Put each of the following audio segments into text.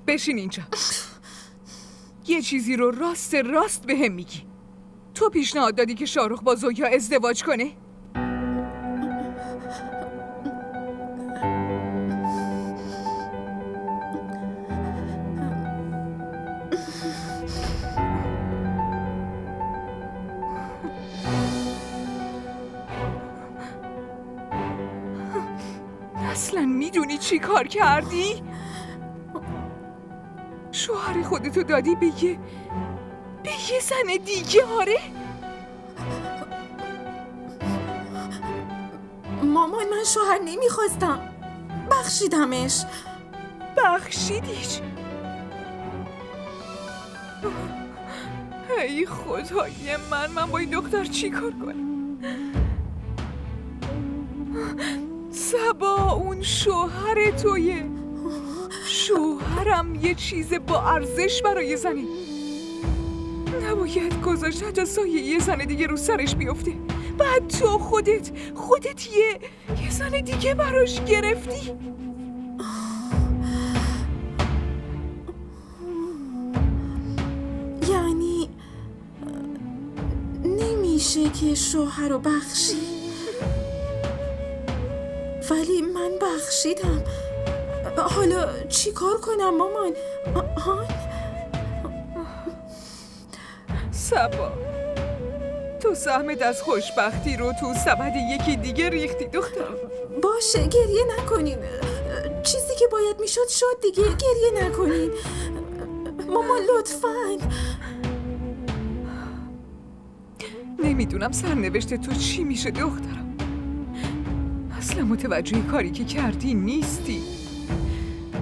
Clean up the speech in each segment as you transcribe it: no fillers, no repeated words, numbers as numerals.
بشین اینجا. یه چیزی رو راست به هم میگی. تو پیشنهاد دادی که شاهرخ با زویا ازدواج کنه؟ اصلا میدونی چی کار کردی؟ شوهر خودتو دادی به یه زن دیگه. آره مامان، من شوهر نمیخواستم، بخشیدمش. بخشیدیش؟ ای خدای من با این دختر چی کار کنم؟ صبا اون شوهر تویه. شوهرم یه چیز با ارزش برای زنی. نباید گذاشت حتی سایه یه زن دیگه رو سرش بیفته. بعد تو خودت یه زن دیگه براش گرفتی. یعنی نمیشه که شوهر رو بخشی؟ ولی من بخشیدم. حالا چی کار کنم مامان؟ صبا، تو سهمت از خوشبختی رو تو سبد یکی دیگه ریختی دختر. باشه، گریه نکنین. چیزی که باید میشد شد دیگه. گریه نکنین مامان لطفاً. نمیدونم سرنوشت تو چی میشه دخترم. اصلا متوجه کاری که کردی نیستی.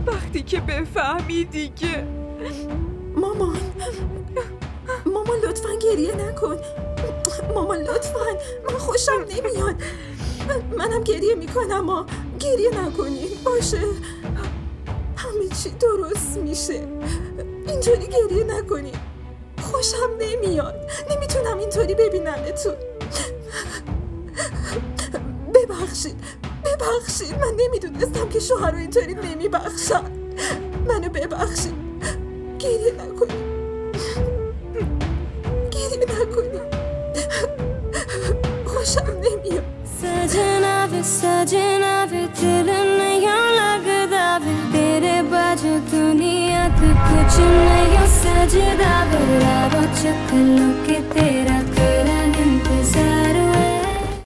وقتی که بفهمی دیگه. مامان لطفاً گریه نکن. مامان لطفاً، من خوشم نمیاد. منم گریه میکنم. گریه نکنین باشه؟ همه چی درست میشه. اینطوری گریه نکنین. خوشم نمیاد. نمیتونم اینطوری ببینمتون. ببخشید. من نمیدونستم که شوهر رو اینطوری نمیبخشن. منو ببخشید. گریه نکنین. خوشم نمیاد. سجنا به دل نیا لگدا به تیرے باجو دنیا تو کچھ نہیں سجدا به لبوں چکھ لو کہ تیرا